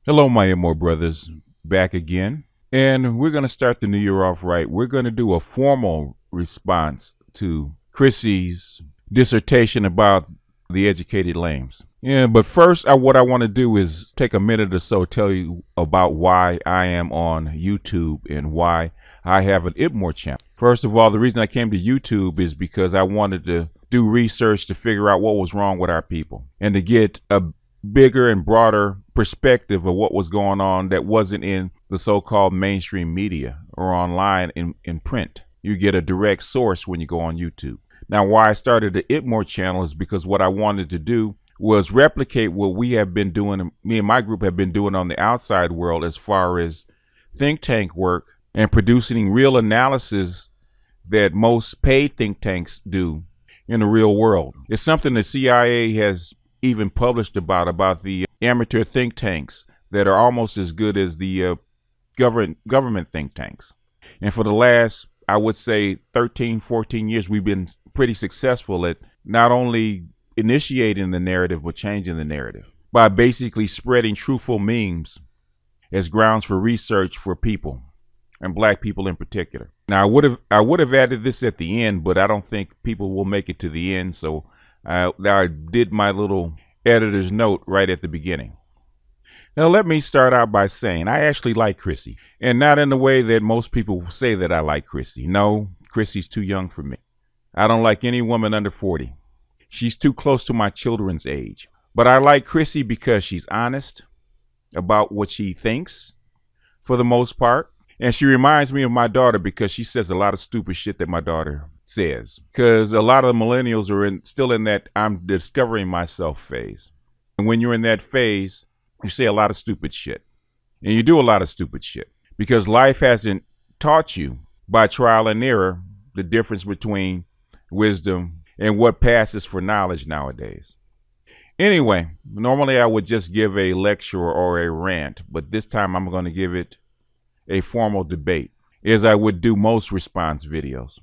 Hello, my IBMOR brothers, back again. And we're going to start the new year off right. We're going to do a formal response to Chrissy's dissertation about the educated lames. Yeah, but first, what I want to do is take a minute or so, tell you about why I am on YouTube and why I have an IBMOR channel. First of all, the reason I came to YouTube is because I wanted to do research to figure out what was wrong with our people and to get a bigger and broader perspective of what was going on that wasn't in the so-called mainstream media or online in print. You get a direct source when you go on YouTube. Now, why I started the IBMOR channel is because what I wanted to do was replicate what we have been doing, me and my group have been doing on the outside world as far as think tank work and producing real analysis that most paid think tanks do in the real world. It's something the CIA has even published about the amateur think tanks that are almost as good as the government think tanks. And for the last, I would say 13, 14 years, we've been pretty successful at not only initiating the narrative, but changing the narrative by basically spreading truthful memes as grounds for research for people and black people in particular. Now, I would have added this at the end, but I don't think people will make it to the end. So I did my little editor's note right at the beginning. Now, let me start out by saying I actually like Chrissy, and not in the way that most people say that I like Chrissy. No, Chrissy's too young for me. I don't like any woman under 40. She's too close to my children's age. But I like Chrissy because she's honest about what she thinks for the most part. And she reminds me of my daughter because she says a lot of stupid shit that my daughter says. Because a lot of the millennials are still in that I'm discovering myself phase. And when you're in that phase, you say a lot of stupid shit. And you do a lot of stupid shit. Because life hasn't taught you by trial and error the difference between wisdom and what passes for knowledge nowadays. Anyway, normally I would just give a lecture or a rant, but this time I'm going to give it a formal debate, as I would do most response videos.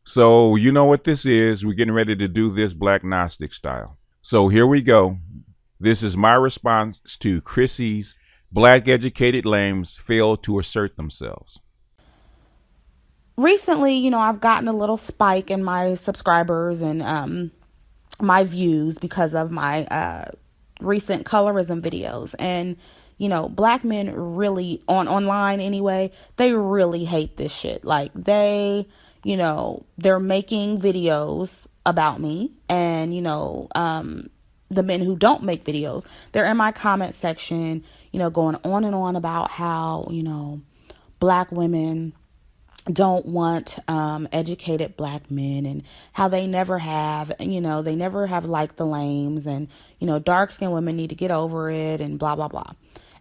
So you know what this is. We're getting ready to do this Black Gnostic style. So here we go. This is my response to Chrissy's black educated lames fail to assert themselves. Recently, I've gotten a little spike in my subscribers and my views because of my recent colorism videos. And black men really online anyway, they really hate this shit. Like they're making videos about me, and the men who don't make videos, they're in my comment section, going on and on about how black women don't want educated black men, and how they never have liked the lames, and dark-skinned women need to get over it, and blah blah blah.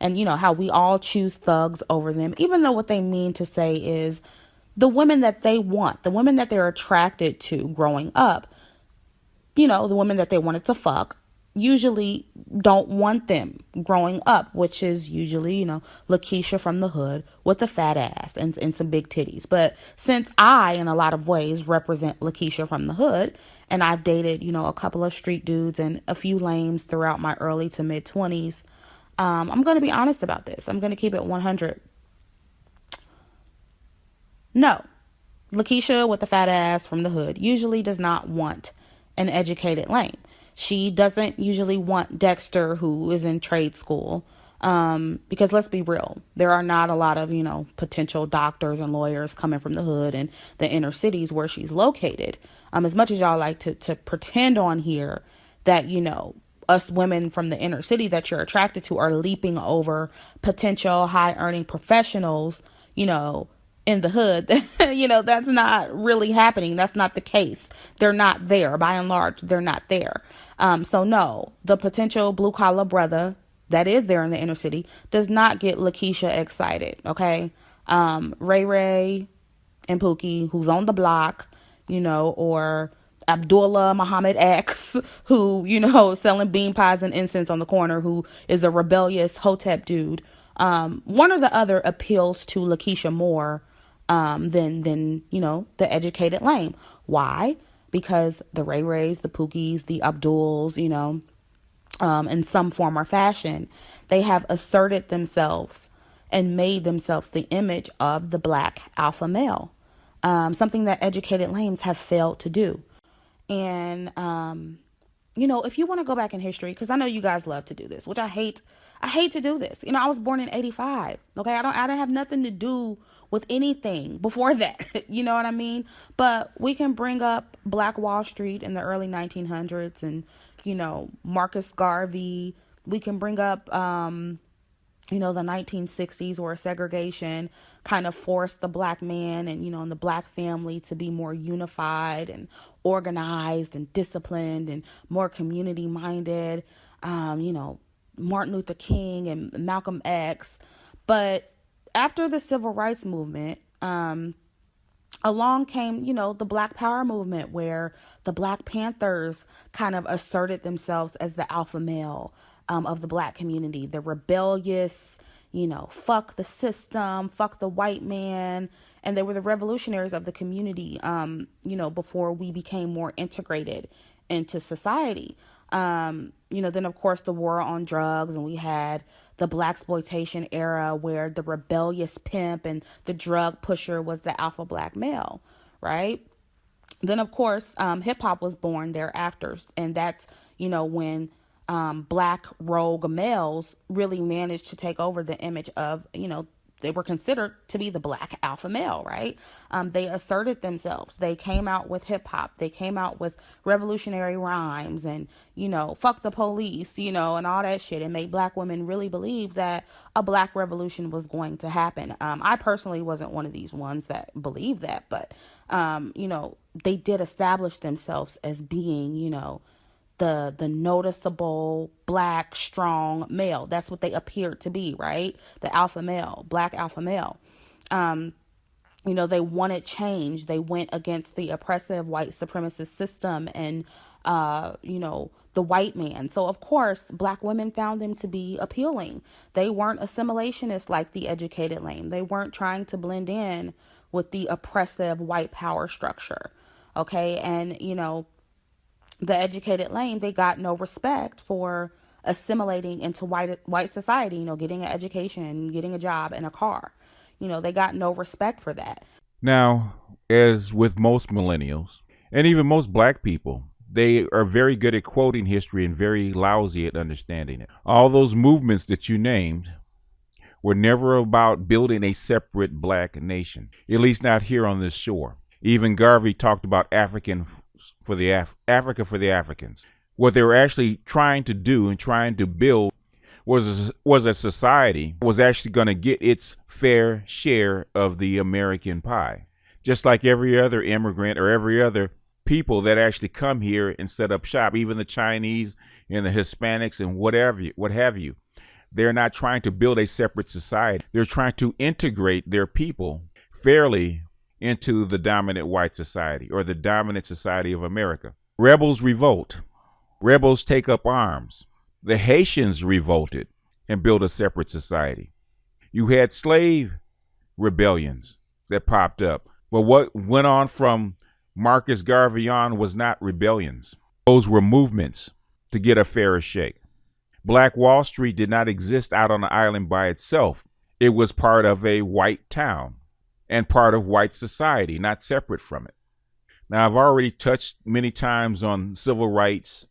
And how we all choose thugs over them, even though what they mean to say is the women that they want, the women that they're attracted to growing up, the women that they wanted to fuck usually don't want them growing up, which is usually, Lakeisha from the hood with a fat ass and some big titties. But since I, in a lot of ways, represent Lakeisha from the hood, and I've dated, a couple of street dudes and a few lames throughout my early to mid 20s, I'm going to be honest about this. I'm going to keep it 100. No, Lakeisha with the fat ass from the hood usually does not want an educated lame. She doesn't usually want Dexter, who is in trade school, because let's be real, there are not a lot of, potential doctors and lawyers coming from the hood and the inner cities where she's located. As much as y'all like to pretend on here that, us women from the inner city that you're attracted to are leaping over potential high earning professionals, in the hood, that's not really happening. That's not the case. They're not there. By and large, they're not there. So no, the potential blue collar brother that is there in the inner city does not get Lakeisha excited. Okay. Ray Ray and Pookie, who's on the block, or Abdullah Muhammad X, who, selling bean pies and incense on the corner, who is a rebellious Hotep dude. One or the other appeals to Lakeisha more than the educated lame. Why? Because the Ray Rays, the Pookies, the Abduls, in some form or fashion, they have asserted themselves and made themselves the image of the black alpha male, something that educated lames have failed to do. And if you want to go back in history, because I know you guys love to do this, which I hate. I hate to do this. I was born in '85. Okay, I don't have nothing to do with anything before that. You know what I mean? But we can bring up Black Wall Street in the early 1900s, and Marcus Garvey. We can bring up the 1960s, where segregation kind of forced the black man and the black family to be more unified and organized and disciplined and more community minded. Martin Luther King and Malcolm X. But after the civil rights movement, along came, the Black Power movement, where the Black Panthers kind of asserted themselves as the alpha male of the black community, the rebellious, fuck the system, fuck the white man. And they were the revolutionaries of the community, before we became more integrated into society. Then of course the war on drugs, and we had the blaxploitation era, where the rebellious pimp and the drug pusher was the alpha black male, right? Then of course hip hop was born thereafter, and that's when black rogue males really managed to take over the image of they were considered to be the black alpha male, right? They asserted themselves. They came out with hip hop. They came out with revolutionary rhymes and, fuck the police, and all that shit, and made black women really believe that a black revolution was going to happen. I personally wasn't one of these ones that believed that, but, they did establish themselves as being, the noticeable black strong male. That's what they appeared to be, right? The alpha male, black alpha male. They wanted change. They went against the oppressive white supremacist system and the white man. So of course black women found them to be appealing. They weren't assimilationists like the educated lame. They weren't trying to blend in with the oppressive white power structure. Okay. And the educated lane, they got no respect for assimilating into white society, getting an education, getting a job and a car. They got no respect for that. Now, as with most millennials and even most black people, they are very good at quoting history and very lousy at understanding it. All those movements that you named were never about building a separate black nation, at least not here on this shore. Even Garvey talked about Africa for the Africans. What they were actually trying to do and trying to build was a society that was actually going to get its fair share of the American pie, just like every other immigrant or every other people that actually come here and set up shop, even the Chinese and the Hispanics and what have you. They're not trying to build a separate society. They're trying to integrate their people fairly into the dominant white society or the dominant society of America. Rebels revolt. Rebels take up arms. The Haitians revolted and built a separate society. You had slave rebellions that popped up. But what went on from Marcus Garvey on was not rebellions. Those were movements to get a fairer shake. Black Wall Street did not exist out on the island by itself. It was part of a white town and part of white society, not separate from it. Now, I've already touched many times on civil rights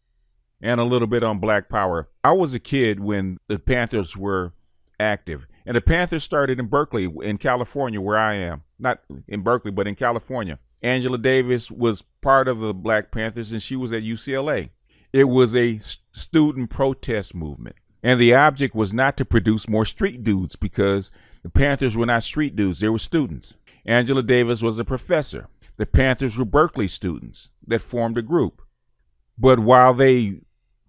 and a little bit on black power. I was a kid when the Panthers were active, and the Panthers started in Berkeley, in California, where I am. Not in Berkeley, but in California. Angela Davis was part of the Black Panthers, and she was at UCLA. It was a student protest movement, and the object was not to produce more street dudes, because the Panthers were not street dudes. They were students. Angela Davis was a professor. The Panthers were Berkeley students that formed a group. But while they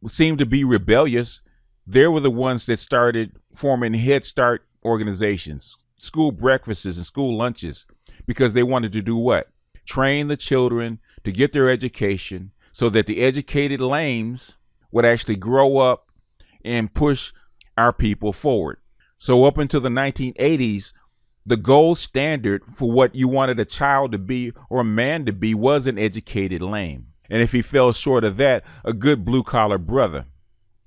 seemed to be rebellious, they were the ones that started forming Head Start organizations, school breakfasts and school lunches, because they wanted to do what? Train the children to get their education so that the educated lames would actually grow up and push our people forward. So up until the 1980s, the gold standard for what you wanted a child to be or a man to be was an educated lame. And if he fell short of that, a good blue collar brother.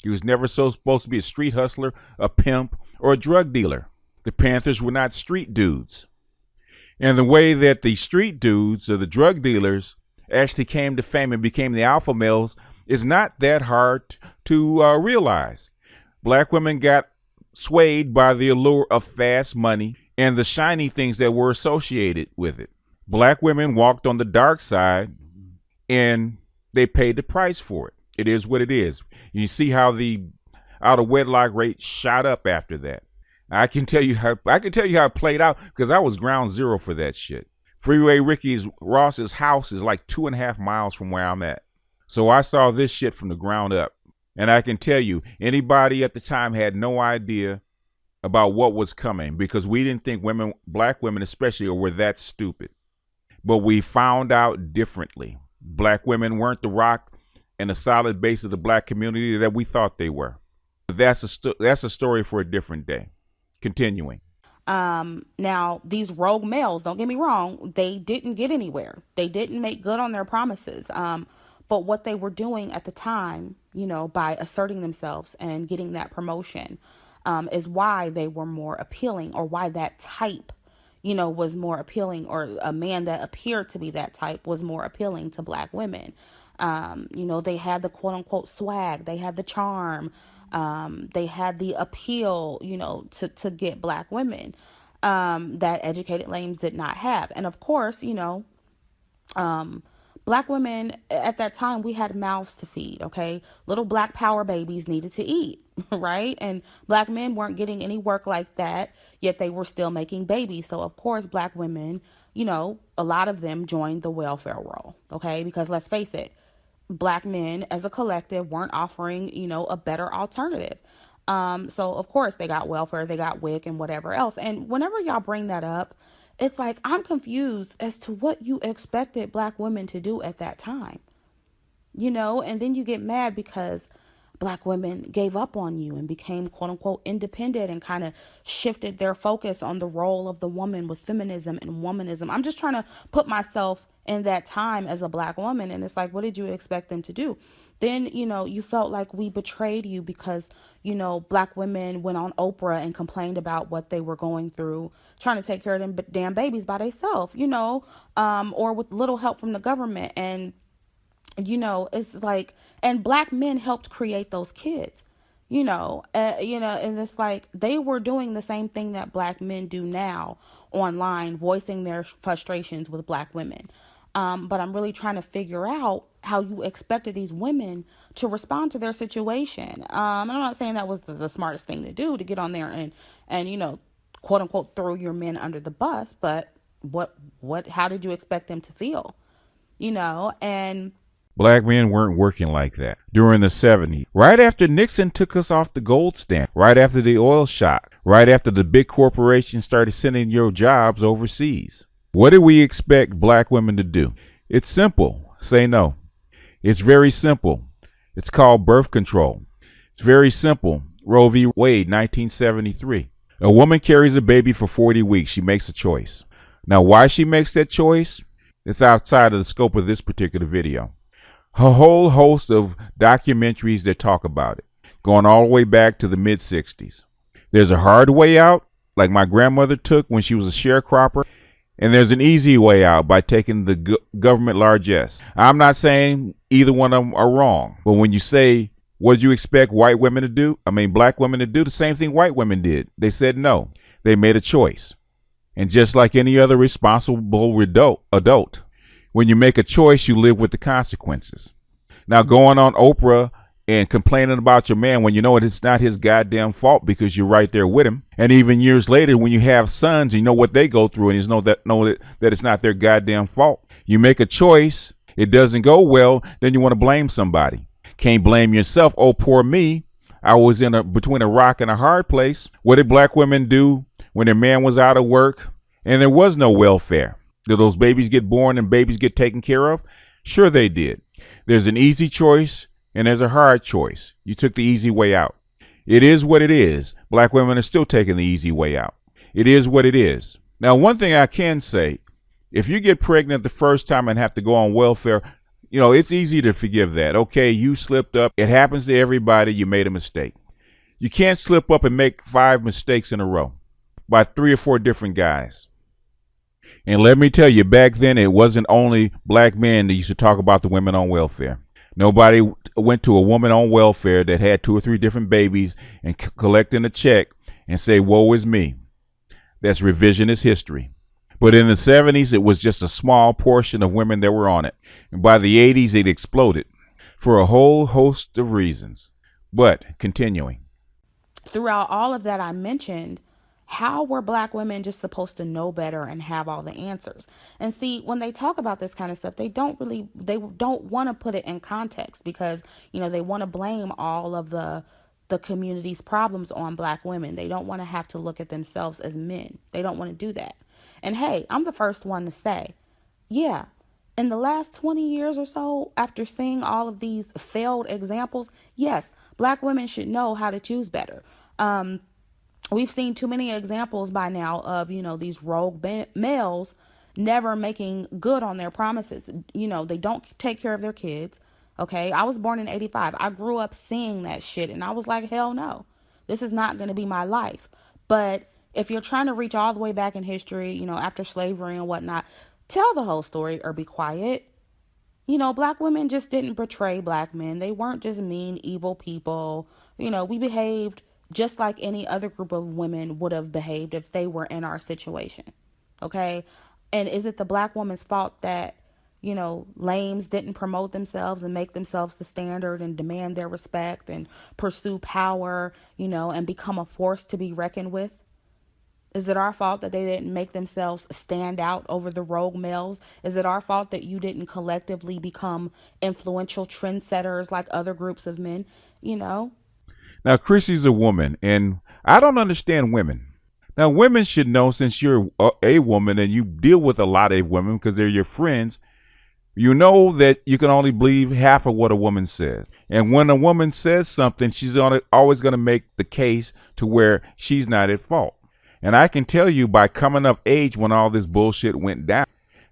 He was never supposed to be a street hustler, a pimp, or a drug dealer. The Panthers were not street dudes. And the way that the street dudes or the drug dealers actually came to fame and became the alpha males is not that hard to realize. Black women got swayed by the allure of fast money and the shiny things that were associated with it. Black women walked on the dark side and they paid the price for it. It is what it is. You see how the out of wedlock rate shot up after that. I can tell you how it played out because I was ground zero for that shit. Freeway Ricky Ross's house is like 2.5 miles from where I'm at. So I saw this shit from the ground up. And I can tell you, anybody at the time had no idea about what was coming because we didn't think women, black women especially, were that stupid. But we found out differently. Black women weren't the rock and the solid base of the black community that we thought they were. But that's a story for a different day. Continuing. Now these rogue males, don't get me wrong, they didn't get anywhere. They didn't make good on their promises. But what they were doing at the time, by asserting themselves and getting that promotion, is why they were more appealing, or why that type, was more appealing, or a man that appeared to be that type was more appealing to black women. They had the quote unquote swag, they had the charm, they had the appeal, to get black women, that educated lames did not have. And of course, black women at that time, we had mouths to feed, okay? Little black power babies needed to eat, right? And black men weren't getting any work like that, yet they were still making babies. So of course, black women, a lot of them joined the welfare roll, okay? Because let's face it, black men as a collective weren't offering, a better alternative. So of course they got welfare, they got WIC and whatever else. And whenever y'all bring that up, it's like, I'm confused as to what you expected black women to do at that time, and then you get mad because black women gave up on you and became quote unquote independent and kind of shifted their focus on the role of the woman with feminism and womanism. I'm just trying to put myself in that time as a black woman. And it's like, what did you expect them to do? Then, you felt like we betrayed you because, black women went on Oprah and complained about what they were going through, trying to take care of them damn babies by themselves, or with little help from the government. And, it's like, and black men helped create those kids, and it's like they were doing the same thing that black men do now online, voicing their frustrations with black women. But I'm really trying to figure out how you expected these women to respond to their situation. I'm not saying that was the smartest thing to do, to get on there and quote unquote throw your men under the bus. But how did you expect them to feel? And Black men weren't working like that during the 70s. Right after Nixon took us off the gold standard, right after the oil shock, right after the big corporations started sending your jobs overseas. What do we expect black women to do? It's simple. Say no. It's very simple. It's called birth control. It's very simple. Roe v. Wade, 1973. A woman carries a baby for 40 weeks. She makes a choice. Now, why she makes that choice? It's outside of the scope of this particular video. A whole host of documentaries that talk about it, going all the way back to the mid-60s. There's a hard way out, like my grandmother took when she was a sharecropper. And there's an easy way out by taking the government largesse. I'm not saying either one of them are wrong. But when you say, what did you expect white women to do? Black women to do the same thing white women did. They said no. They made a choice. And just like any other responsible adult, when you make a choice, you live with the consequences. Now, going on Oprah and complaining about your man when you know it's not his goddamn fault because you're right there with him. And even years later, when you have sons, you know what they go through and you know that it's not their goddamn fault. You make a choice, it doesn't go well, then you want to blame somebody. Can't blame yourself. Oh, poor me. I was between a rock and a hard place. What did black women do when their man was out of work and there was no welfare? Did those babies get born and babies get taken care of? Sure they did. There's an easy choice and there's a hard choice. You took the easy way out. It is what it is. Black women are still taking the easy way out. It is what it is. Now, one thing I can say, if you get pregnant the first time and have to go on welfare, It's easy to forgive that. Okay, you slipped up. It happens to everybody. You made a mistake. You can't slip up and make 5 mistakes in a row by 3 or 4 different guys. And let me tell you, back then, it wasn't only black men that used to talk about the women on welfare. Nobody went to a woman on welfare that had 2 or 3 different babies and collecting a check and say, woe is me. That's revisionist history. But in the 70s, it was just a small portion of women that were on it. And by the 80s, it exploded for a whole host of reasons. But continuing. Throughout all of that I mentioned, how were black women just supposed to know better and have all the answers? And see, when they talk about this kind of stuff, they don't want to put it in context because, they want to blame all of the community's problems on black women. They don't want to have to look at themselves as men. They don't want to do that. And hey, I'm the first one to say, yeah, in the last 20 years or so, after seeing all of these failed examples, yes, black women should know how to choose better. We've seen too many examples by now of, these rogue males never making good on their promises. They don't take care of their kids. Okay. I was born in 85. I grew up seeing that shit and I was like, hell no, this is not going to be my life. But if you're trying to reach all the way back in history, after slavery and whatnot, tell the whole story or be quiet. Black women just didn't betray black men. They weren't just mean, evil people. We behaved just like any other group of women would have behaved if they were in our situation. Okay. And is it the black woman's fault that, lames didn't promote themselves and make themselves the standard and demand their respect and pursue power, and become a force to be reckoned with? Is it our fault that they didn't make themselves stand out over the rogue males? Is it our fault that you didn't collectively become influential trendsetters like other groups of men? Now, Chrissy's a woman, and I don't understand women. Now, women should know, since you're a woman and you deal with a lot of women because they're your friends, you know that you can only believe half of what a woman says. And when a woman says something, she's always going to make the case to where she's not at fault. And I can tell you by coming of age when all this bullshit went down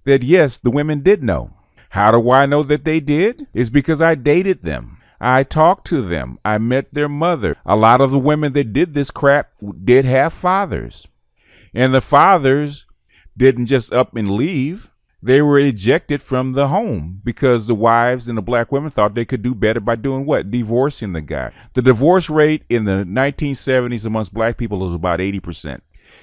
that, yes, the women did know. How do I know that they did? It's because I dated them. I talked to them. I met their mother. A lot of the women that did this crap did have fathers. And the fathers didn't just up and leave. They were ejected from the home because the wives and the black women thought they could do better by doing what? Divorcing the guy. The divorce rate in the 1970s amongst black people was about 80%.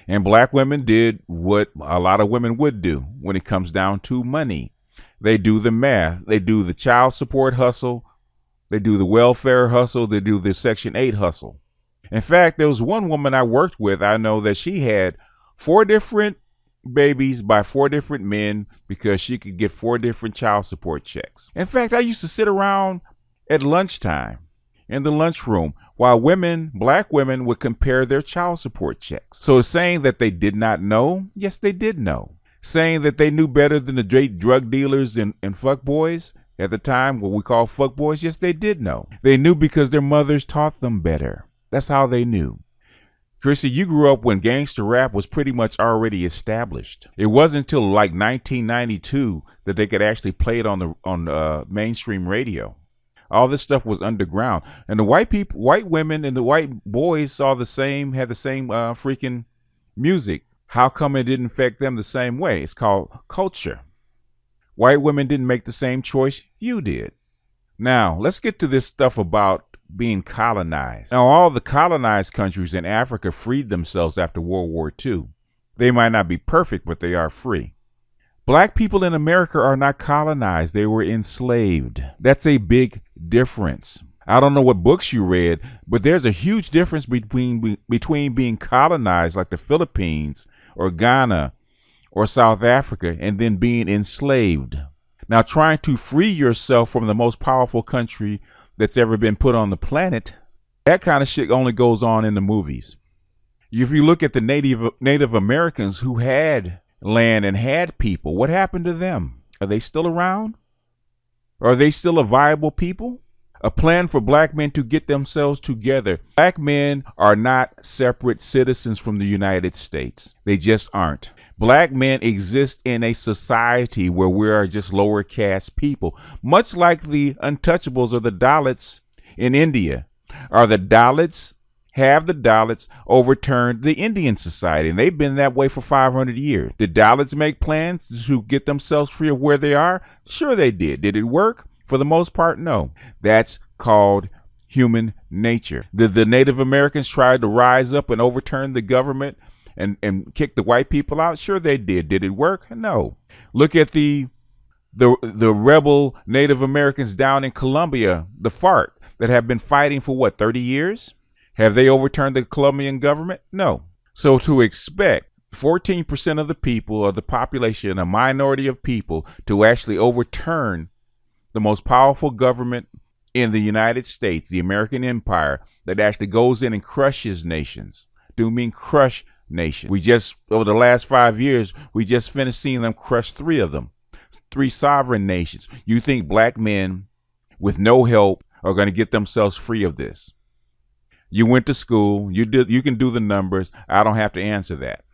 And black women did what a lot of women would do when it comes down to money. They do the math. They do the child support hustle. They do the welfare hustle. They do the Section 8 hustle. In fact, there was one woman I worked with. I know that she had 4 different babies by 4 different men because she could get 4 different child support checks. In fact, I used to sit around at lunchtime in the lunchroom while black women would compare their child support checks. So saying that they did not know, yes, they did know. Saying that they knew better than the drug dealers and fuckboys at the time, what we call fuckboys, yes, they did know. They knew because their mothers taught them better. That's how they knew. Chrissy, you grew up when gangster rap was pretty much already established. It wasn't until like 1992 that they could actually play it on mainstream radio. All this stuff was underground, and the white women and the white boys had the same freaking music. How come it didn't affect them the same way? It's called culture. White women didn't make the same choice you did. Now, let's get to this stuff about being colonized. Now, all the colonized countries in Africa freed themselves after World War II. They might not be perfect, but they are free. Black people in America are not colonized. They were enslaved. That's a big difference. I don't know what books you read, but there's a huge difference between being colonized like the Philippines or Ghana or South Africa and then being enslaved. Now, trying to free yourself from the most powerful country that's ever been put on the planet, that kind of shit only goes on in the movies. If you look at the Native Americans who had land and had people, what happened to them? Are they still around? Are they still a viable people? A plan for black men to get themselves together. Black men are not separate citizens from the United States. They just aren't. Black men exist in a society where we are just lower caste people, much like the untouchables or the Dalits in India. Are the Dalits Have the Dalits overturned the Indian society? And they've been that way for 500 years. Did Dalits make plans to get themselves free of where they are? Sure they did. Did it work? For the most part, no. That's called human nature. Did the Native Americans try to rise up and overturn the government and kick the white people out? Sure they did. Did it work? No. Look at the rebel Native Americans down in Colombia, the FARC, that have been fighting for what, 30 years? Have they overturned the Colombian government? No. So to expect 14% of the people, of the population, a minority of people, to actually overturn the most powerful government in the United States, the American empire, that actually goes in and crushes nations. Do mean crush nations. We just, over the last 5 years, we just finished seeing them crush 3 of them. 3 sovereign nations. You think black men with no help are going to get themselves free of this? You went to school. You can do the numbers. I don't have to answer that.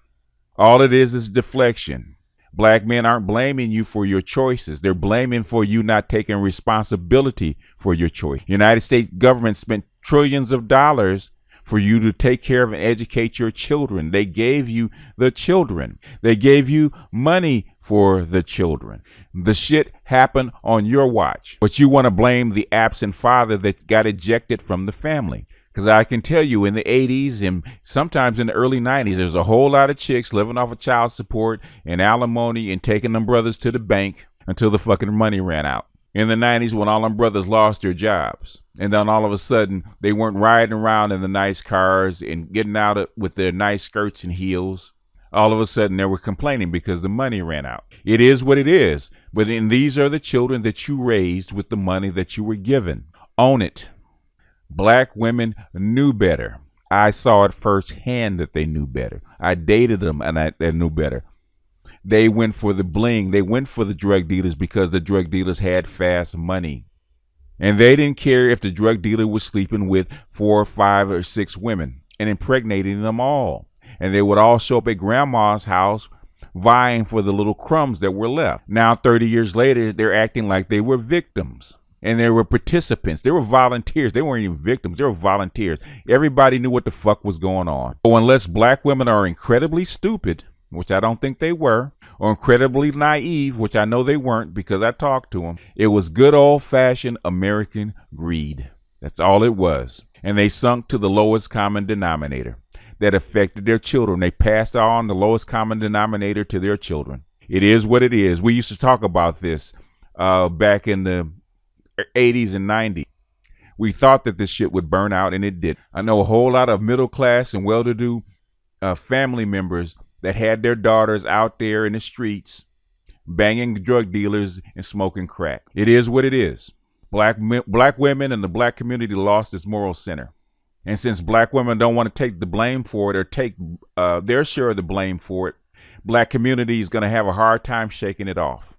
All it is deflection. Black men aren't blaming you for your choices. They're blaming for you not taking responsibility for your choice. United States government spent trillions of dollars for you to take care of and educate your children. They gave you the children. They gave you money for the children. The shit happened on your watch. But you want to blame the absent father that got ejected from the family. Because I can tell you, in the 80s and sometimes in the early 90s, there's a whole lot of chicks living off of child support and alimony and taking them brothers to the bank until the fucking money ran out. In the 90s, when all them brothers lost their jobs, and then all of a sudden they weren't riding around in the nice cars and getting out with their nice skirts and heels, all of a sudden they were complaining because the money ran out. It is what it is. But these are the children that you raised with the money that you were given. Own it. Black women knew better. I saw it firsthand that they knew better. I dated them and they knew better. They went for the bling. They went for the drug dealers because the drug dealers had fast money. And they didn't care if the drug dealer was sleeping with 4 or 5 or 6 women and impregnating them all. And they would all show up at grandma's house vying for the little crumbs that were left. Now, 30 years later, they're acting like they were victims. And they were participants. They were volunteers. They weren't even victims. They were volunteers. Everybody knew what the fuck was going on. So unless black women are incredibly stupid, which I don't think they were, or incredibly naive, which I know they weren't because I talked to them, it was good old-fashioned American greed. That's all it was. And they sunk to the lowest common denominator that affected their children. They passed on the lowest common denominator to their children. It is what it is. We used to talk about this back in the 80s and 90s. We thought that this shit would burn out, and it did. I know a whole lot of middle class and well-to-do family members that had their daughters out there in the streets banging drug dealers and smoking crack. It is what it is. Black women and the black community lost its moral center. And since black women don't want to take the blame for it or take their share of the blame for it, black community is going to have a hard time shaking it off.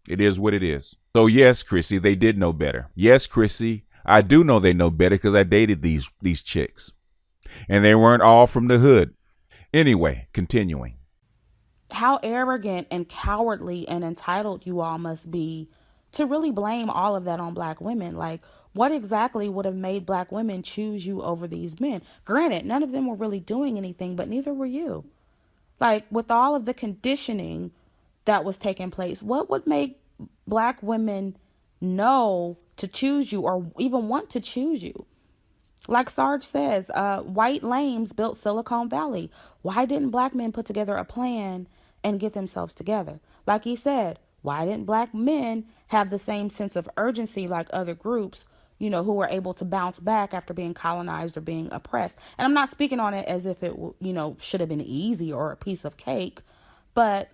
It is what it is. So yes, Chrissy, they did know better. Yes, Chrissy, I do know they know better because I dated these chicks. And they weren't all from the hood. Anyway, continuing. How arrogant and cowardly and entitled you all must be to really blame all of that on black women. Like, what exactly would have made black women choose you over these men? Granted, none of them were really doing anything, but neither were you. Like, with all of the conditioning that was taking place, what would make black women know to choose you or even want to choose you? Like Sarge says, white lames built Silicon Valley. Why didn't black men put together a plan and get themselves together? Like he said, why didn't black men have the same sense of urgency like other groups, who were able to bounce back after being colonized or being oppressed? And I'm not speaking on it as if it, should have been easy or a piece of cake, but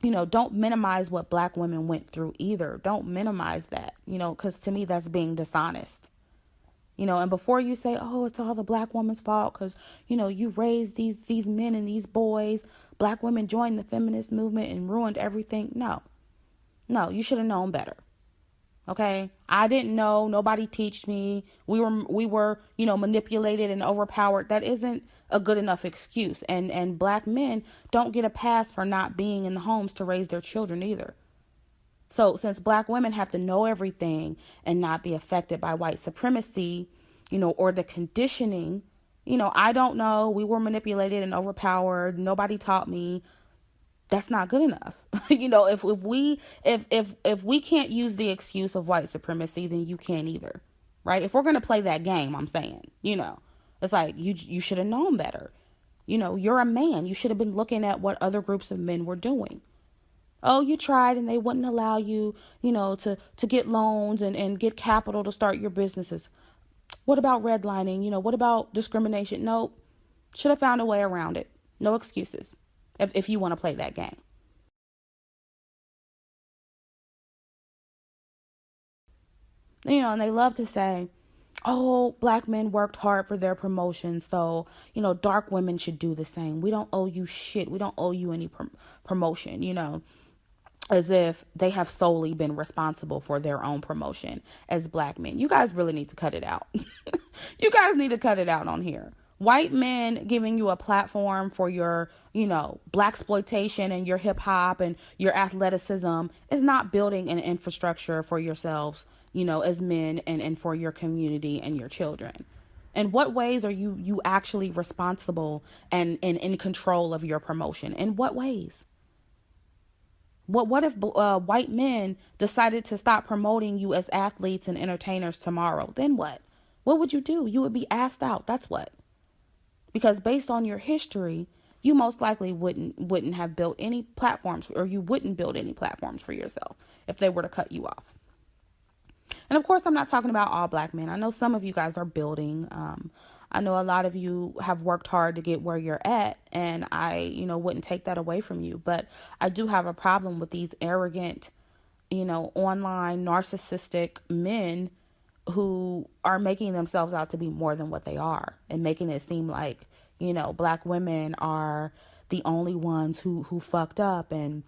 don't minimize what black women went through either. Don't minimize that, because to me, that's being dishonest. And before you say, oh, it's all the black woman's fault because, you raised these men and these boys, black women joined the feminist movement and ruined everything. No, you should have known better. Okay. I didn't know. Nobody teached me. We were, manipulated and overpowered. That isn't a good enough excuse. And black men don't get a pass for not being in the homes to raise their children either. So since black women have to know everything and not be affected by white supremacy, or the conditioning, I don't know. We were manipulated and overpowered. Nobody taught me. That's not good enough. If we can't use the excuse of white supremacy, then you can't either. Right? If we're gonna play that game, I'm saying, it's like you should have known better. You're a man. You should have been looking at what other groups of men were doing. Oh, you tried and they wouldn't allow you, to get loans and get capital to start your businesses. What about redlining? What about discrimination? Nope. Should have found a way around it. No excuses if you want to play that game. And they love to say, oh, black men worked hard for their promotion, so, dark women should do the same. We don't owe you shit. We don't owe you any promotion, as if they have solely been responsible for their own promotion as black men. You guys really need to cut it out. You guys need to cut it out on here. White men giving you a platform for your, black exploitation and your hip hop and your athleticism is not building an infrastructure for yourselves, as men and for your community and your children. In what ways are you actually responsible and in control of your promotion? In what ways? What if white men decided to stop promoting you as athletes and entertainers tomorrow? Then what? What would you do? You would be asked out. That's what. Because based on your history, you most likely wouldn't have built any platforms, or you wouldn't build any platforms for yourself if they were to cut you off. And of course, I'm not talking about all black men. I know some of you guys are building. I know a lot of you have worked hard to get where you're at, and I, wouldn't take that away from you. But I do have a problem with these arrogant, online narcissistic men who are making themselves out to be more than what they are, and making it seem like, black women are the only ones who fucked up and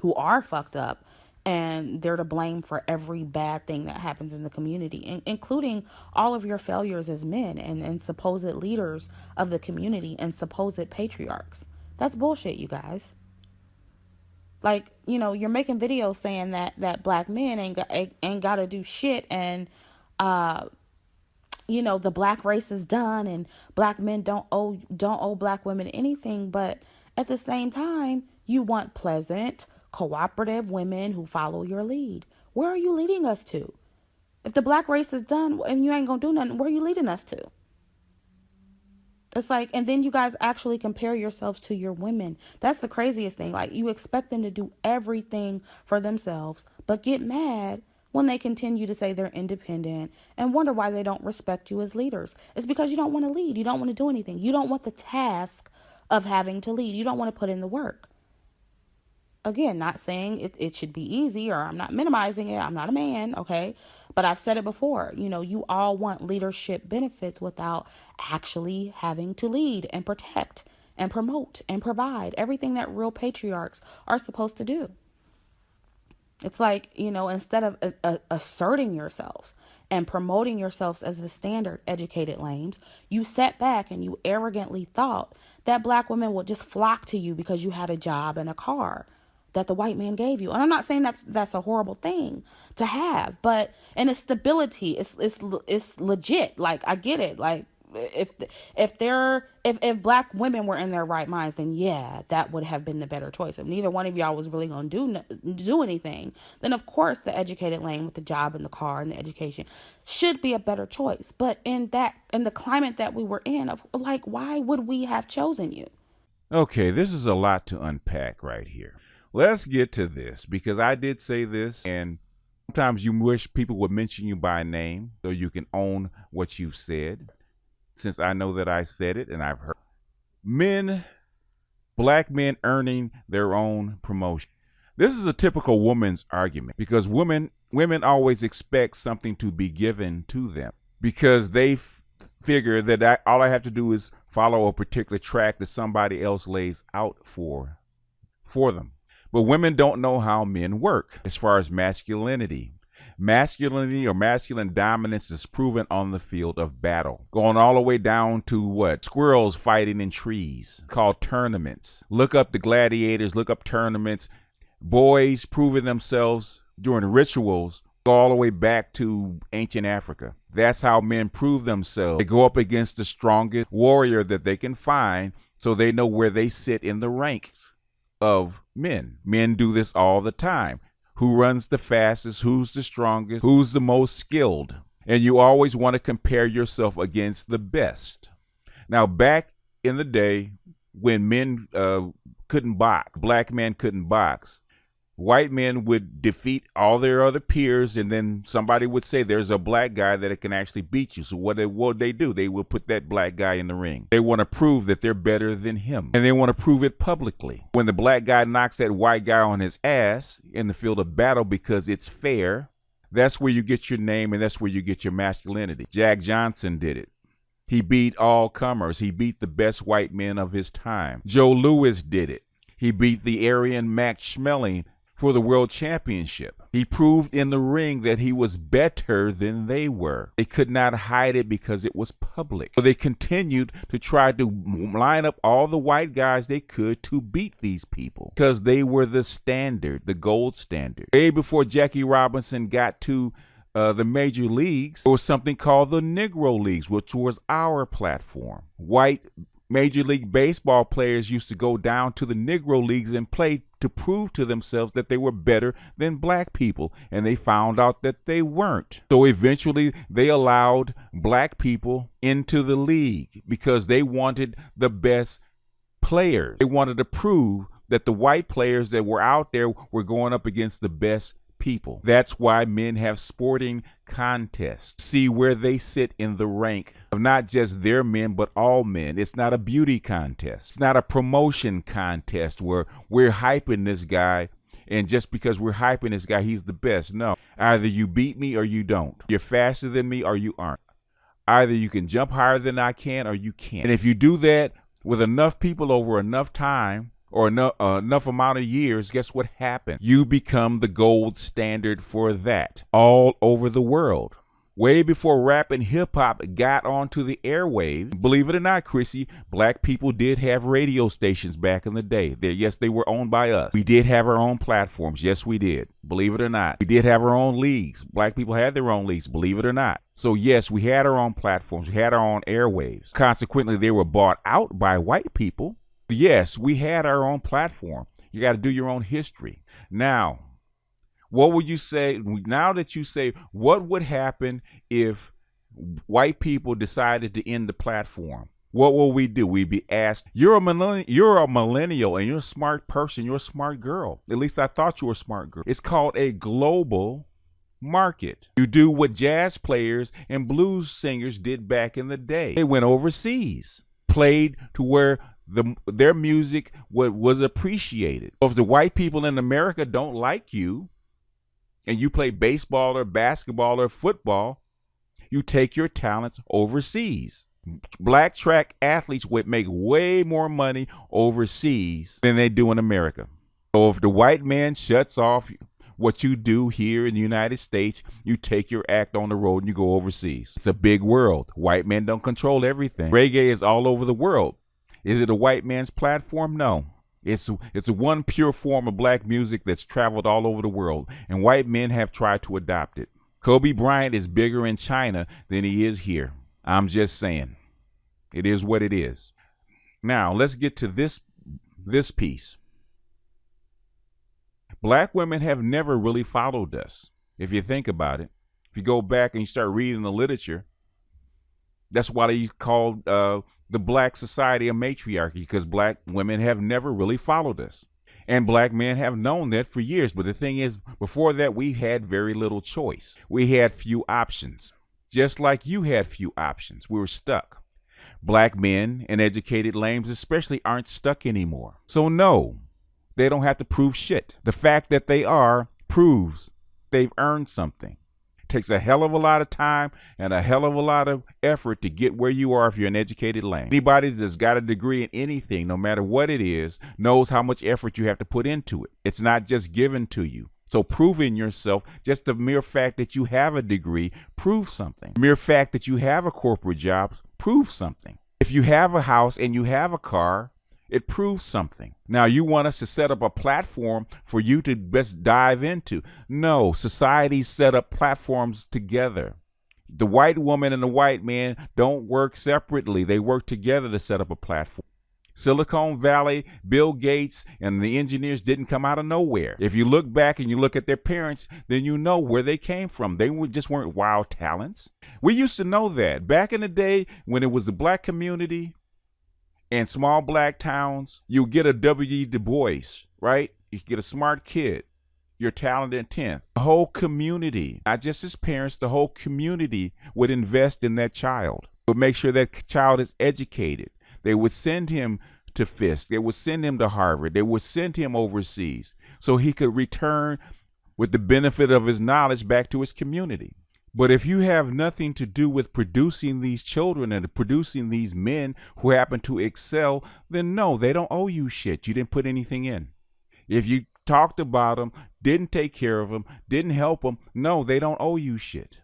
who are fucked up, and they're to blame for every bad thing that happens in the community, including all of your failures as men and supposed leaders of the community and supposed patriarchs. That's bullshit, you guys. Like, you're making videos saying that black men ain't got to do shit, and the black race is done, and black men don't owe black women anything. But at the same time, you want pleasant, cooperative women who follow your lead. Where are you leading us to? If the black race is done and you ain't gonna do nothing, where are you leading us to? It's like, and then you guys actually compare yourselves to your women. That's the craziest thing. Like, you expect them to do everything for themselves, but get mad when they continue to say they're independent and wonder why they don't respect you as leaders. It's because you don't want to lead. You don't want to do anything. You don't want the task of having to lead. You don't want to put in the work. Again, not saying it should be easy, or I'm not minimizing it. I'm not a man, okay? But I've said it before. You all want leadership benefits without actually having to lead and protect and promote and provide everything that real patriarchs are supposed to do. It's like, instead of asserting yourselves and promoting yourselves as the standard educated lames, you sat back and you arrogantly thought that black women would just flock to you because you had a job and a car that the white man gave you. And I'm not saying that's a horrible thing to have, but, and it's stability. It's legit. Like, I get it. Like, if black women were in their right minds, then yeah, that would have been the better choice. If neither one of y'all was really going to do anything, then of course the educated lane with the job and the car and the education should be a better choice. But in the climate that we were in, of like, why would we have chosen you? Okay, this is a lot to unpack right here. Let's get to this, because I did say this, and sometimes you wish people would mention you by name so you can own what you've said. Since I know that I said it and I've heard black men earning their own promotion. This is a typical woman's argument, because women always expect something to be given to them, because they figure that all I have to do is follow a particular track that somebody else lays out for them. But women don't know how men work as far as masculinity. Masculinity or masculine dominance is proven on the field of battle, going all the way down to what? Squirrels fighting in trees, called tournaments. Look up the gladiators, look up tournaments. Boys proving themselves during rituals, go all the way back to ancient Africa. That's how men prove themselves. They go up against the strongest warrior that they can find, so they know where they sit in the ranks of men. Men do this all the time. Who runs the fastest, who's the strongest, who's the most skilled. And you always want to compare yourself against the best. Now, back in the day when men couldn't box, black men couldn't box, white men would defeat all their other peers, and then somebody would say there's a black guy that can actually beat you. So what would they do? They would put that black guy in the ring. They want to prove that they're better than him, and they want to prove it publicly. When the black guy knocks that white guy on his ass in the field of battle because it's fair, that's where you get your name, and that's where you get your masculinity. Jack Johnson did it. He beat all comers. He beat the best white men of his time. Joe Louis did it. He beat the Aryan Max Schmeling for the world championship. He proved in the ring that he was better than they were. They could not hide it because it was public. So they continued to try to line up all the white guys they could to beat these people because they were the standard, the gold standard. Way before Jackie Robinson got to the major leagues, there was something called the Negro Leagues, which was our platform. White Major League Baseball players used to go down to the Negro Leagues and play to prove to themselves that they were better than black people, and they found out that they weren't. So eventually they allowed black people into the league because they wanted the best players. They wanted to prove that the white players that were out there were going up against the best people. That's why men have sporting contests. See where they sit in the rank of not just their men, but all men. It's not a beauty contest. It's not a promotion contest where we're hyping this guy, and just because we're hyping this guy, he's the best. No, either you beat me or you don't. You're faster than me or you aren't. Either you can jump higher than I can or you can't. And if you do that with enough people over enough time, or enough amount of years, guess what happens? You become the gold standard for that all over the world. Way before rap and hip hop got onto the airwaves, believe it or not, Chrissy, black people did have radio stations back in the day. Yes, they were owned by us. We did have our own platforms. Yes, we did. Believe it or not. We did have our own leagues. Black people had their own leagues. Believe it or not. So yes, we had our own platforms. We had our own airwaves. Consequently, they were bought out by white people. Yes, we had our own platform. You got to do your own history. Now, what would you say, now that you say, what would happen if white people decided to end the platform? What will we do? We'd be asked, you're a millennial and you're a smart person. You're a smart girl. At least I thought you were a smart girl. It's called a global market. You do what jazz players and blues singers did back in the day. They went overseas, played to where their music was appreciated. If the white people in America don't like you and you play baseball or basketball or football, you take your talents overseas. Black track athletes would make way more money overseas than they do in America. So if the white man shuts off what you do here in the United States, you take your act on the road and you go overseas. It's a big world. White men don't control everything. Reggae is all over the world. Is it a white man's platform? No. It's a one pure form of black music that's traveled all over the world, and white men have tried to adopt it. Kobe Bryant is bigger in China than he is here. I'm just saying. It is what it is. Now, let's get to this piece. Black women have never really followed us, if you think about it. If you go back and you start reading the literature, that's why they called the black society a matriarchy, because black women have never really followed us. And black men have known that for years. But the thing is, before that, we had very little choice. We had few options, just like you had few options. We were stuck. Black men and educated lames especially aren't stuck anymore. So no, they don't have to prove shit. The fact that they are proves they've earned something. Takes a hell of a lot of time and a hell of a lot of effort to get where you are if you're an educated lame. Anybody that's got a degree in anything, no matter what it is, knows how much effort you have to put into it. It's not just given to you. So proving yourself, just the mere fact that you have a degree, proves something. The mere fact that you have a corporate job proves something. If you have a house and you have a car, it proves something. Now, you want us to set up a platform for you to best dive into. No, society set up platforms together. The white woman and the white man don't work separately. They work together to set up a platform. Silicon Valley, Bill Gates, and the engineers didn't come out of nowhere. If you look back and you look at their parents, then you know where they came from. They just weren't wild talents. We used to know that. Back in the day when it was the black community and small black towns, you get a W.E. Du Bois, right? You get a smart kid. You're talented and 10th. The whole community, not just his parents, the whole community would invest in that child, would make sure that child is educated. They would send him to Fisk. They would send him to Harvard. They would send him overseas so he could return with the benefit of his knowledge back to his community. But if you have nothing to do with producing these children and producing these men who happen to excel, then no, they don't owe you shit. You didn't put anything in. If you talked about them, didn't take care of them, didn't help them, no, they don't owe you shit.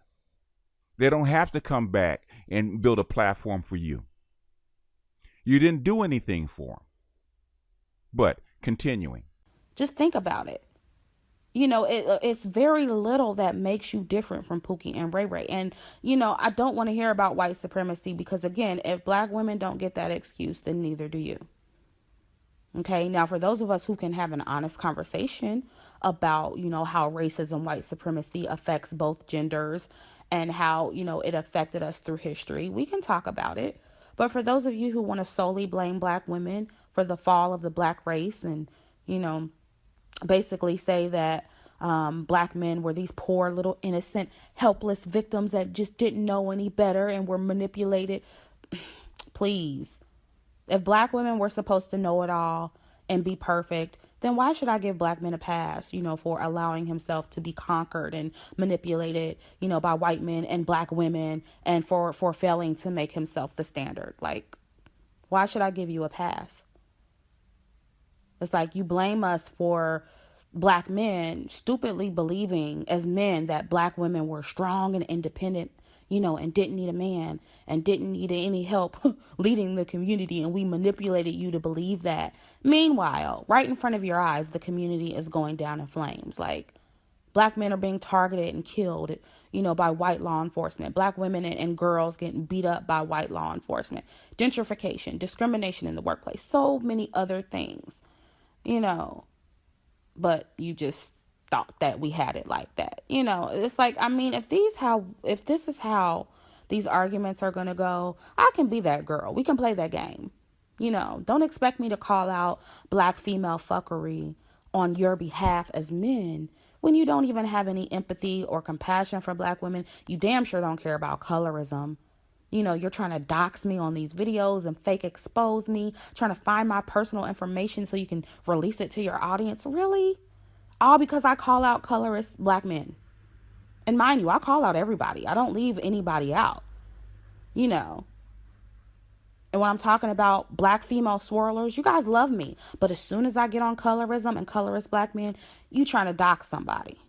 They don't have to come back and build a platform for you. You didn't do anything for them. But continuing. Just think about it. You know, it's very little that makes you different from Pookie and Ray Ray. And, you know, I don't want to hear about white supremacy because, again, if black women don't get that excuse, then neither do you. Okay, now for those of us who can have an honest conversation about, you know, how racism, white supremacy affects both genders and how, you know, it affected us through history, we can talk about it. But for those of you who want to solely blame black women for the fall of the black race and, you know, basically say that black men were these poor, little, innocent, helpless victims that just didn't know any better and were manipulated, please. If black women were supposed to know it all and be perfect, then why should I give black men a pass, you know, for allowing himself to be conquered and manipulated, you know, by white men and black women and for failing to make himself the standard? Like, why should I give you a pass? It's like you blame us for black men stupidly believing as men that black women were strong and independent, you know, and didn't need a man and didn't need any help leading the community. And we manipulated you to believe that. Meanwhile, right in front of your eyes, the community is going down in flames. Like, black men are being targeted and killed, you know, by white law enforcement. Black women and girls getting beat up by white law enforcement. Gentrification, discrimination in the workplace, so many other things, you know. But you just thought that we had it like that. You know, it's like, I mean, if this is how these arguments are going to go, I can be that girl. We can play that game. You know, don't expect me to call out black female fuckery on your behalf as men when you don't even have any empathy or compassion for black women. You damn sure don't care about colorism. You know, you're trying to dox me on these videos and fake expose me, trying to find my personal information so you can release it to your audience. Really? All because I call out colorist black men. And mind you, I call out everybody. I don't leave anybody out. You know. And when I'm talking about black female swirlers, you guys love me. But as soon as I get on colorism and colorist black men, you trying to dox somebody.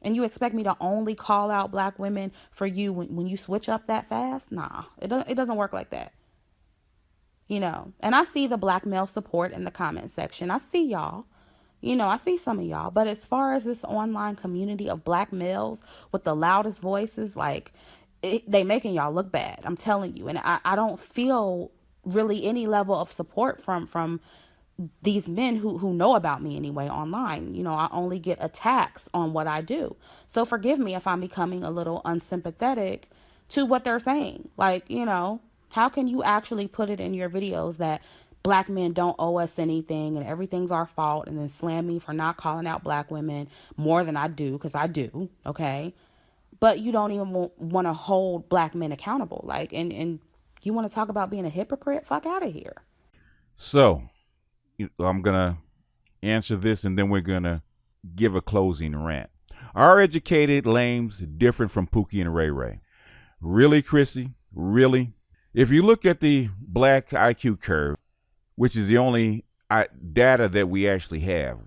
And you expect me to only call out black women for you when you switch up that fast? Nah, it doesn't work like that. You know, and I see the black male support in the comment section. I see y'all. You know, I see some of y'all. But as far as this online community of black males with the loudest voices, like, they making y'all look bad. I'm telling you. And I don't feel really any level of support from these men who know about me anyway online. You know, I only get attacks on what I do. So forgive me if I'm becoming a little unsympathetic to what they're saying. Like, you know, how can you actually put it in your videos that black men don't owe us anything and everything's our fault, and then slam me for not calling out black women more than I do, because I do, okay? But you don't even want to hold black men accountable. Like, and you want to talk about being a hypocrite? Fuck out of here. So I'm going to answer this and then we're going to give a closing rant. Are educated lames different from Pookie and Ray Ray? Really, Chrissy? Really? If you look at the black IQ curve, which is the only data that we actually have,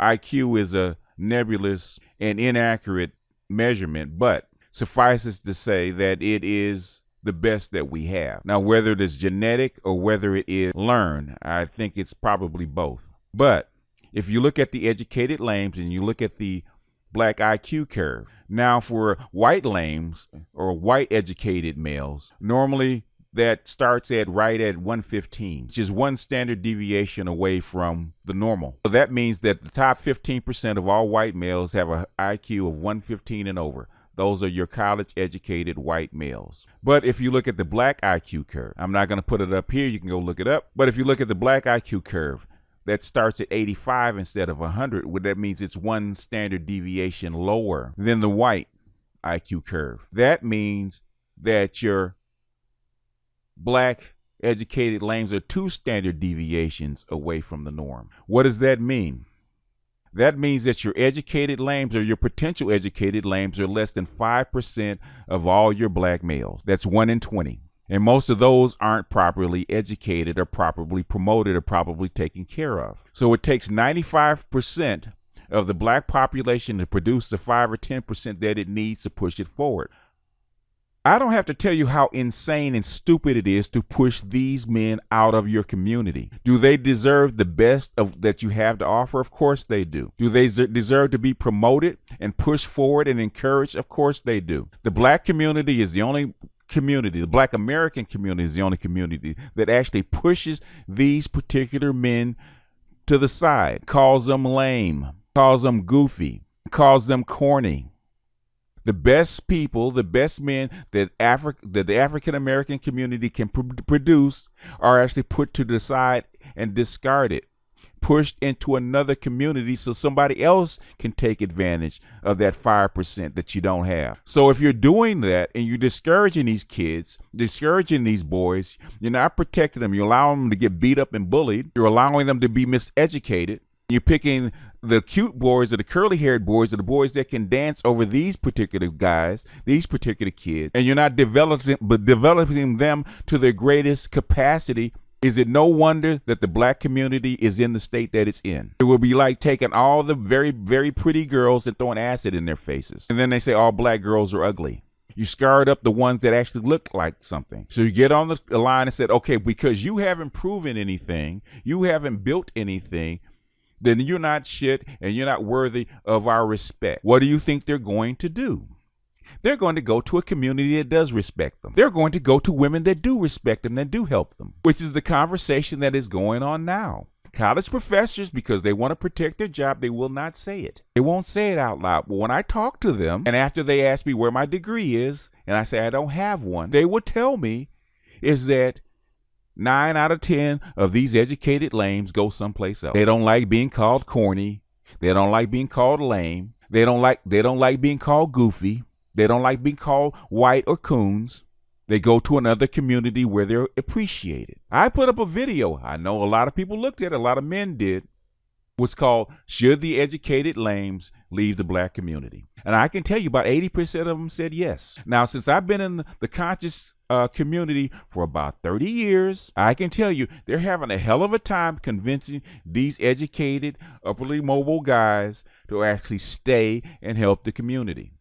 IQ is a nebulous and inaccurate measurement, but suffices to say that it is the best that we have. Now, whether it is genetic or whether it is learned, I think it's probably both. But if you look at the educated lames and you look at the black IQ curve, now for white lames or white educated males, normally that starts at right at 115, which is one standard deviation away from the normal. So that means that the top 15% of all white males have an IQ of 115 and over. Those are your college-educated white males. But if you look at the black IQ curve, I'm not going to put it up here. You can go look it up. But if you look at the black IQ curve, that starts at 85 instead of 100. That means it's one standard deviation lower than the white IQ curve. That means that your black educated lames are 2 standard deviations away from the norm. What does that mean? That means that your educated lames or your potential educated lames are less than 5% of all your black males. That's 1 in 20. And most of those aren't properly educated or properly promoted or properly taken care of. So it takes 95% of the black population to produce the 5 or 10% that it needs to push it forward. I don't have to tell you how insane and stupid it is to push these men out of your community. Do they deserve the best of that you have to offer? Of course they do. Do they deserve to be promoted and pushed forward and encouraged? Of course they do. The black community is the only community, the black American community is the only community that actually pushes these particular men to the side, calls them lame, calls them goofy, calls them corny. The best people, the best men that the African American community can produce are actually put to the side and discarded, pushed into another community so somebody else can take advantage of that 5% that you don't have. So if you're doing that and you're discouraging these kids, discouraging these boys, you're not protecting them. You're allowing them to get beat up and bullied. You're allowing them to be miseducated. You're picking the cute boys or the curly-haired boys or the boys that can dance over these particular guys, these particular kids, and you're not developing them to their greatest capacity. Is it no wonder that the black community is in the state that it's in? It would be like taking all the very, very pretty girls and throwing acid in their faces. And then they say all black girls are ugly. You scarred up the ones that actually look like something. So you get on the line and said, okay, because you haven't proven anything, you haven't built anything, then you're not shit and you're not worthy of our respect. What do you think they're going to do? They're going to go to a community that does respect them. They're going to go to women that do respect them, that do help them, which is the conversation that is going on now. College professors, because they want to protect their job, they will not say it. They won't say it out loud. But when I talk to them, and after they ask me where my degree is, and I say I don't have one, they will tell me is that 9 out of 10 of these educated lames go someplace else. They don't like being called corny. They don't like being called lame. They don't like being called goofy. They don't like being called white or coons. They go to another community where they're appreciated. I put up a video. I know a lot of people looked at it. A lot of men did. It was called, Should the Educated Lames Leave the Black Community? And I can tell you about 80% of them said yes. Now, since I've been in the conscious community for about 30 years, I can tell you they're having a hell of a time convincing these educated, upperly mobile guys to actually stay and help the community.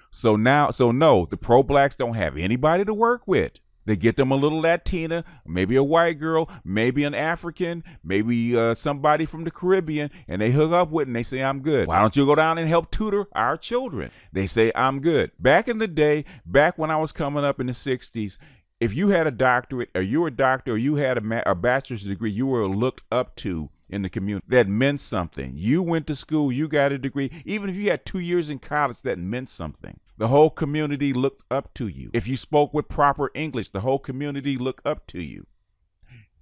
So no, the pro-blacks don't have anybody to work with. They get them a little Latina, maybe a white girl, maybe an African, maybe somebody from the Caribbean, and they hook up with it and they say, I'm good. Why don't you go down and help tutor our children? They say, I'm good. Back in the day, back when I was coming up in the 60s, if you had a doctorate or you were a doctor or you had a bachelor's degree, you were looked up to in the community. That meant something. You went to school, you got a degree. Even if you had 2 years in college, that meant something. The whole community looked up to you. If you spoke with proper English, the whole community looked up to you.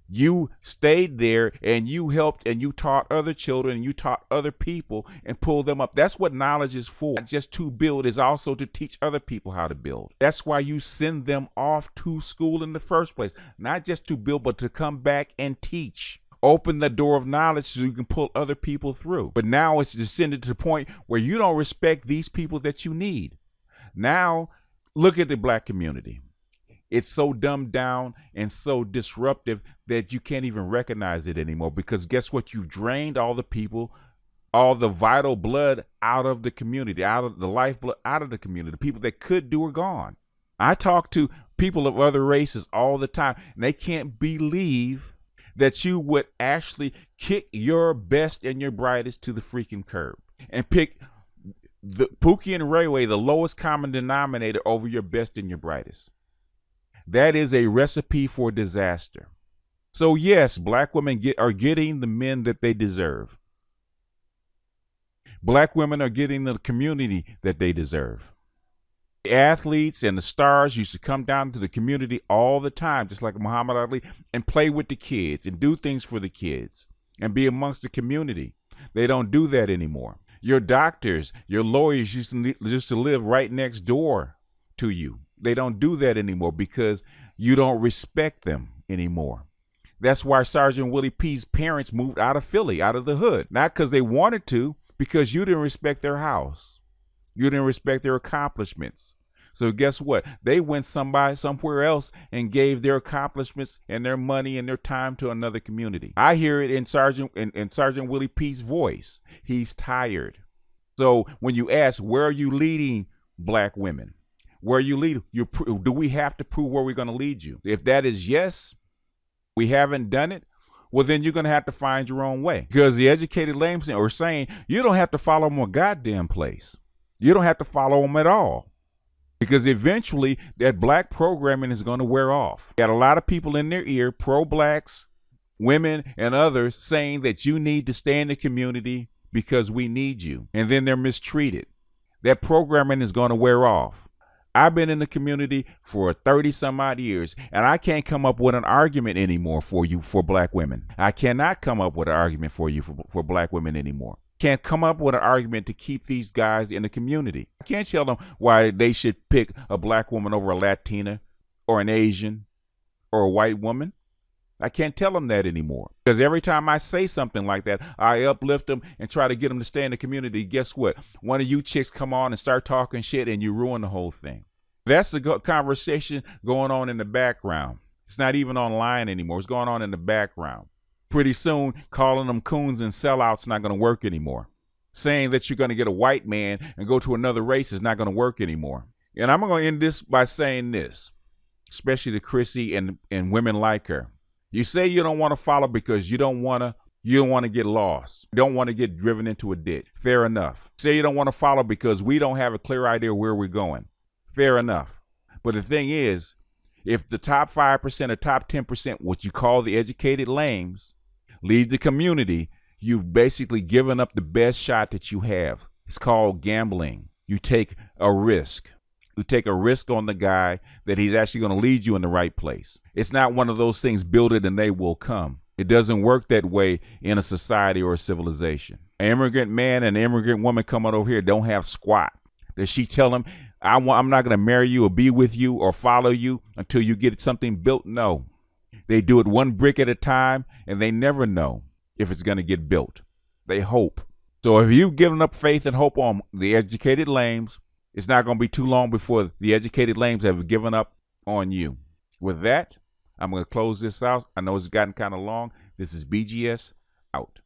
You stayed there and you helped and you taught other children and you taught other people and pulled them up. That's what knowledge is for. Not just to build, is also to teach other people how to build. That's why you send them off to school in the first place. Not just to build, but to come back and teach. Open the door of knowledge so you can pull other people through. But now it's descended to the point where you don't respect these people that you need. Now, look at the black community. It's so dumbed down and so disruptive that you can't even recognize it anymore, because guess what? You've drained all the people all the vital blood out of the community, out of the lifeblood, out of the community. The people that could do are gone. I talk to people of other races all the time, and they can't believe that you would actually kick your best and your brightest to the freaking curb and pick the Pookie and Ray Ray, the lowest common denominator, over your best and your brightest. That is a recipe for disaster. So yes, black women are getting the men that they deserve. Black women are getting the community that they deserve. The athletes and the stars used to come down to the community all the time, just like Muhammad Ali, and play with the kids and do things for the kids and be amongst the community. They don't do that anymore. Your doctors, your lawyers used to live right next door to you. They don't do that anymore because you don't respect them anymore. That's why Sergeant Willie P's parents moved out of Philly, out of the hood. Not because they wanted to, because you didn't respect their house. You didn't respect their accomplishments. So guess what? They went somewhere else and gave their accomplishments and their money and their time to another community. I hear it in Sergeant Willie P's voice. He's tired. So when you ask, where are you leading black women? Where are you leading? Do we have to prove where we're going to lead you? If that is yes, we haven't done it, well, then you're going to have to find your own way. Because the educated lambs are saying you don't have to follow them a goddamn place. You don't have to follow them at all. Because eventually that black programming is going to wear off. Got a lot of people in their ear, pro-blacks, women, and others, saying that you need to stay in the community because we need you. And then they're mistreated. That programming is going to wear off. I've been in the community for 30 some odd years, and I can't come up with an argument anymore for you for black women. I cannot come up with an argument for you for black women anymore. Can't come up with an argument to keep these guys in the community. I can't tell them why they should pick a black woman over a Latina or an Asian or a white woman. I can't tell them that anymore. Because every time I say something like that, I uplift them and try to get them to stay in the community. Guess what? One of you chicks come on and start talking shit and you ruin the whole thing. That's the conversation going on in the background. It's not even online anymore. It's going on in the background. Pretty soon, calling them coons and sellouts not going to work anymore. Saying that you're going to get a white man and go to another race is not going to work anymore. And I'm going to end this by saying this, especially to Chrissy and women like her. You say you don't want to follow because you don't want to get lost. You don't want to get driven into a ditch. Fair enough. Say you don't want to follow because we don't have a clear idea where we're going. Fair enough. But the thing is, if the top 5% or top 10%, what you call the educated lames, leave the community, you've basically given up the best shot that you have. It's called gambling. You take a risk. You take a risk on the guy that he's actually going to lead you in the right place. It's not one of those things, build it and they will come. It doesn't work that way in a society or a civilization. An immigrant man and an immigrant woman coming over here don't have squat. Does she tell him, I'm not going to marry you or be with you or follow you until you get something built? No. They do it one brick at a time, and they never know if it's going to get built. They hope. So if you've given up faith and hope on the educated lames, it's not going to be too long before the educated lames have given up on you. With that, I'm going to close this out. I know it's gotten kind of long. This is BGS out.